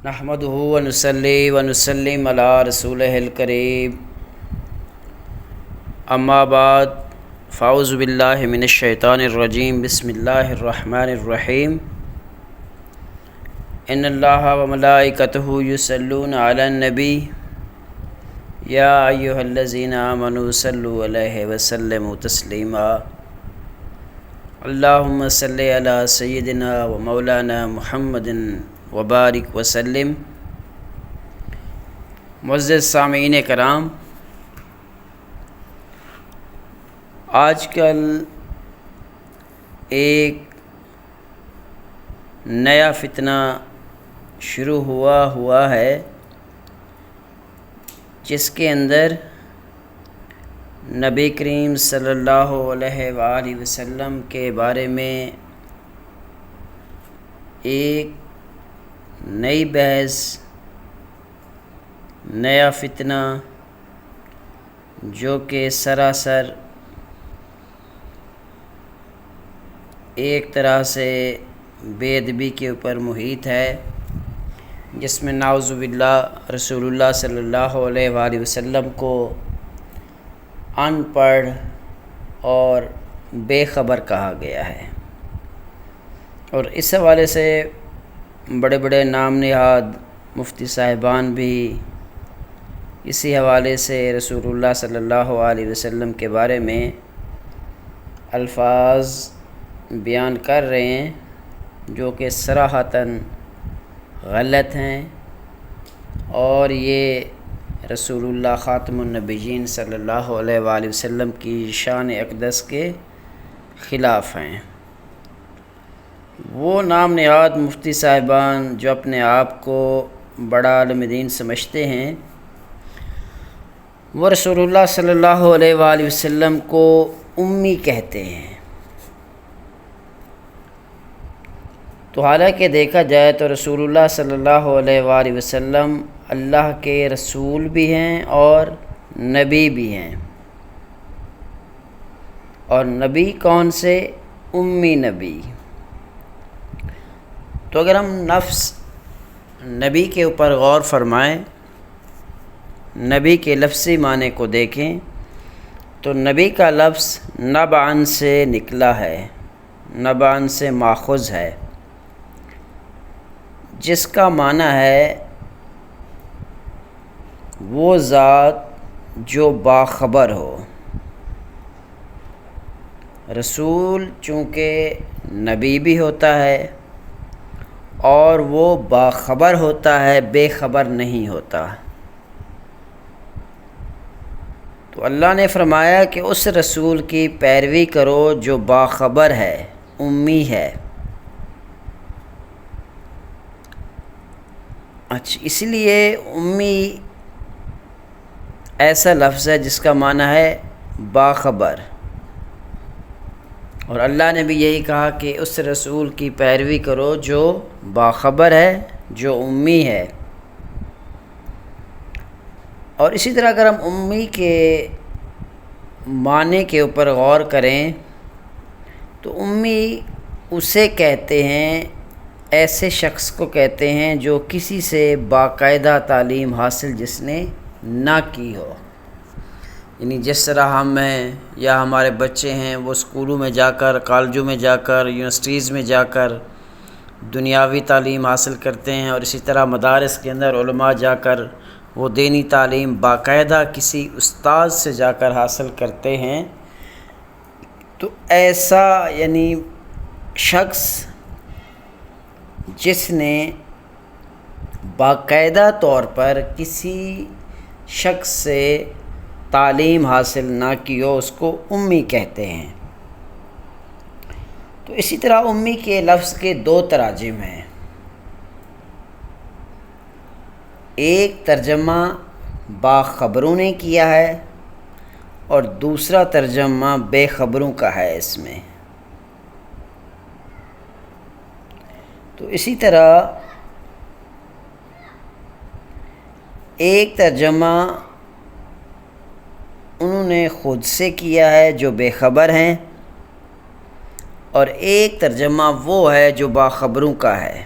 نحمدہ ونصلی ونسلم علی رسولہ الکریم اما بعد فاعوذ باللہ من الشیطان الرجیم بسم اللہ الرحمن الرحیم ان اللہ وملائکتہ یصلون علی النبی یا ایہا الذین آمنوا صلوا علیہ وسلموا تسلیما اللہم صلی علی سیدنا و مولانا محمد وبارک وسلم۔ معزز سامعین کرام، آج کل ایک نیا فتنہ شروع ہوا ہے جس کے اندر نبی کریم صلی اللہ علیہ وآلہ وسلم کے بارے میں ایک نئی بحث، نیا فتنہ جو کہ سراسر ایک طرح سے بے ادبی کے اوپر محیط ہے، جس میں نعوذ باللہ رسول اللہ صلی اللہ علیہ وآلہ وسلم کو ان پڑھ اور بے خبر کہا گیا ہے، اور اس حوالے سے بڑے بڑے نام نہاد مفتی صاحبان بھی اسی حوالے سے رسول اللہ صلی اللہ علیہ وسلم کے بارے میں الفاظ بیان کر رہے ہیں جو کہ صراحتاً غلط ہیں، اور یہ رسول اللہ خاتم النبیین صلی اللہ علیہ وآلہ وسلم کی شان اقدس کے خلاف ہیں۔ وہ نام نہاد مفتی صاحبان جو اپنے آپ کو بڑا عالم دین سمجھتے ہیں، وہ رسول اللہ صلی اللہ علیہ وآلہ وسلم کو امی کہتے ہیں، تو حالانکہ دیکھا جائے تو رسول اللہ صلی اللہ علیہ وآلہ وسلم اللہ کے رسول بھی ہیں اور نبی بھی ہیں، اور نبی کون سے؟ امی نبی۔ تو اگر ہم نفس نبی کے اوپر غور فرمائیں، نبی کے لفظی معنی کو دیکھیں، تو نبی کا لفظ نبعن سے نکلا ہے، نبعن سے ماخوذ ہے، جس کا معنی ہے وہ ذات جو باخبر ہو۔ رسول چونکہ نبی بھی ہوتا ہے اور وہ باخبر ہوتا ہے، بے خبر نہیں ہوتا، تو اللہ نے فرمایا کہ اس رسول کی پیروی کرو جو باخبر ہے، امی ہے۔ اچھا، اس لیے امی ایسا لفظ ہے جس کا معنی ہے باخبر، اور اللہ نے بھی یہی کہا کہ اس رسول کی پیروی کرو جو باخبر ہے، جو امی ہے۔ اور اسی طرح اگر ہم امی کے معنی کے اوپر غور کریں تو امی اسے کہتے ہیں، ایسے شخص کو کہتے ہیں جو کسی سے باقاعدہ تعلیم حاصل جس نے نہ کی ہو، یعنی جس طرح ہم ہیں یا ہمارے بچے ہیں، وہ اسکولوں میں جا کر، کالجوں میں جا کر، یونیورسٹیز میں جا کر دنیاوی تعلیم حاصل کرتے ہیں، اور اسی طرح مدارس کے اندر علماء جا کر وہ دینی تعلیم باقاعدہ کسی استاد سے جا کر حاصل کرتے ہیں، تو ایسا یعنی شخص جس نے باقاعدہ طور پر کسی شخص سے تعلیم حاصل نہ کی ہو، اس کو امی کہتے ہیں۔ تو اسی طرح امی کے لفظ کے دو تراجم ہیں، ایک ترجمہ باخبروں نے کیا ہے اور دوسرا ترجمہ بے خبروں کا ہے اس میں۔ تو اسی طرح ایک ترجمہ انہوں نے خود سے کیا ہے جو بے خبر ہیں، اور ایک ترجمہ وہ ہے جو باخبروں کا ہے۔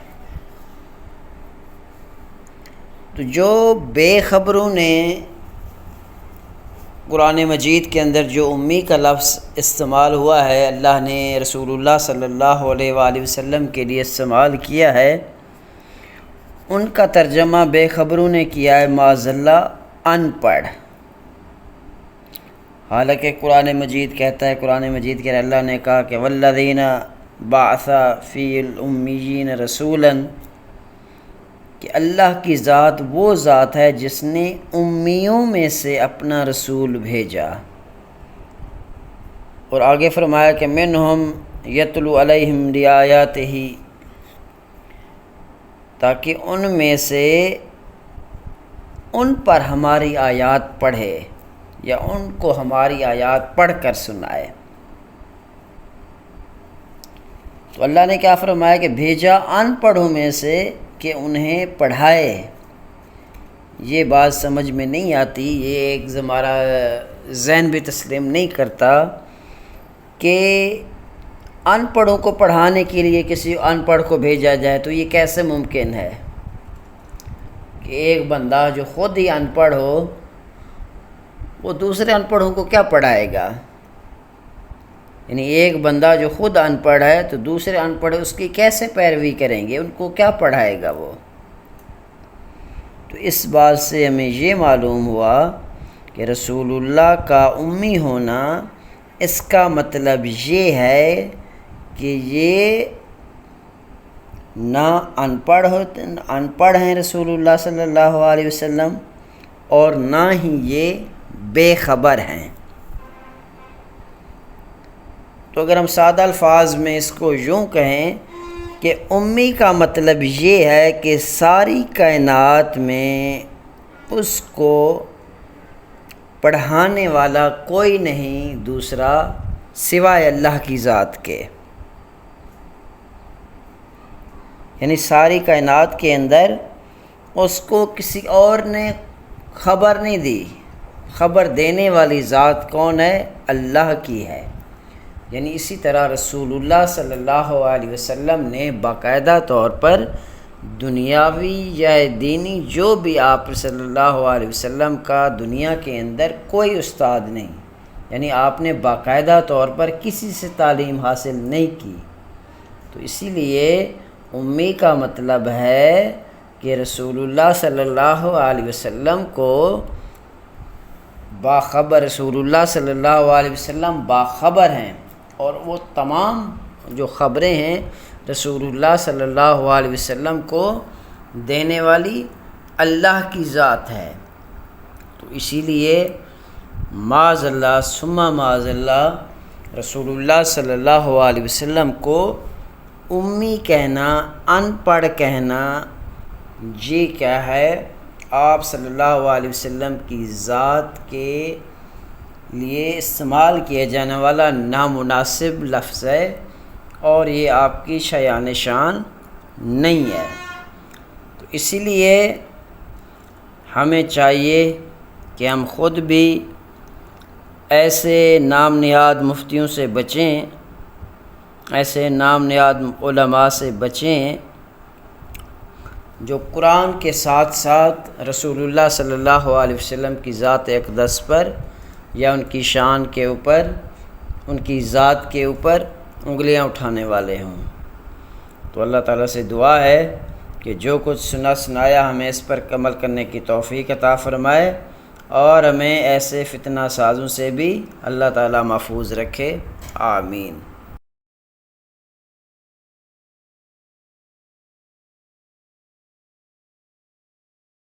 تو جو بے خبروں نے قرآن مجید کے اندر جو امی کا لفظ استعمال ہوا ہے، اللہ نے رسول اللہ صلی اللہ علیہ وآلہ وسلم کے لیے استعمال کیا ہے، ان کا ترجمہ بے خبروں نے کیا ہے معاذ اللہ ان پڑھ۔ حالانکہ قرآن مجید کہتا ہے، قرآن مجید کے اللہ نے کہا کہ والذین بعث فی الامیین رسولا، کہ اللہ کی ذات وہ ذات ہے جس نے امیوں میں سے اپنا رسول بھیجا، اور آگے فرمایا کہ منہم یتلو علیہم آیاتہ، تاکہ ان میں سے ان پر ہماری آیات پڑھے یا ان کو ہماری آیات پڑھ کر سنائے۔ تو اللہ نے کیا فرمایا کہ بھیجا ان پڑھوں میں سے کہ انہیں پڑھائے۔ یہ بات سمجھ میں نہیں آتی، یہ ایک ہمارا ذہن بھی تسلیم نہیں کرتا کہ ان پڑھوں کو پڑھانے کے لیے کسی ان پڑھ کو بھیجا جائے، تو یہ کیسے ممکن ہے کہ ایک بندہ جو خود ہی ان پڑھ ہو وہ دوسرے ان پڑھوں کو کیا پڑھائے گا؟ یعنی ایک بندہ جو خود ان پڑھ ہے تو دوسرے ان پڑھ اس کی کیسے پیروی کریں گے، ان کو کیا پڑھائے گا وہ؟ تو اس بات سے ہمیں یہ معلوم ہوا کہ رسول اللہ کا امی ہونا، اس کا مطلب یہ ہے کہ یہ نہ ان پڑھ ہیں رسول اللہ صلی اللہ علیہ وسلم، اور نہ ہی یہ بے خبر ہیں۔ تو اگر ہم سادہ الفاظ میں اس کو یوں کہیں کہ امی کا مطلب یہ ہے کہ ساری کائنات میں اس کو پڑھانے والا کوئی نہیں دوسرا سوائے اللہ کی ذات کے، یعنی ساری کائنات کے اندر اس کو کسی اور نے خبر نہیں دی۔ خبر دینے والی ذات کون ہے؟ اللہ کی ہے۔ یعنی اسی طرح رسول اللہ صلی اللہ علیہ وسلم نے باقاعدہ طور پر دنیاوی یا دینی جو بھی آپ صلی اللہ علیہ وسلم کا دنیا کے اندر کوئی استاد نہیں، یعنی آپ نے باقاعدہ طور پر کسی سے تعلیم حاصل نہیں کی۔ تو اسی لیے امی کا مطلب ہے کہ رسول اللہ صلی اللہ علیہ وسلم کو باخبر، رسول اللہ صلی اللہ علیہ وسلم باخبر ہیں، اور وہ تمام جو خبریں ہیں رسول اللہ صلی اللہ علیہ وسلم کو دینے والی اللہ کی ذات ہے۔ تو اسی لیے معاذ اللہ ثم معاذ اللہ رسول اللہ صلی اللہ علیہ وسلم کو امی کہنا، ان پڑھ کہنا، یہ کیا ہے؟ آپ صلی اللہ علیہ وسلم کی ذات کے لیے استعمال کیا جانے والا نامناسب لفظ ہے، اور یہ آپ کی شایان شان نہیں ہے۔ تو اسی لیے ہمیں چاہیے کہ ہم خود بھی ایسے نام نہاد مفتیوں سے بچیں، ایسے نام نہاد علماء سے بچیں جو قرآن کے ساتھ ساتھ رسول اللہ صلی اللہ علیہ وسلم کی ذات اقدس پر یا ان کی شان کے اوپر، ان کی ذات کے اوپر انگلیاں اٹھانے والے ہوں۔ تو اللہ تعالیٰ سے دعا ہے کہ جو کچھ سنایا ہمیں اس پر عمل کرنے کی توفیق عطا فرمائے، اور ہمیں ایسے فتنہ سازوں سے بھی اللہ تعالیٰ محفوظ رکھے، آمین۔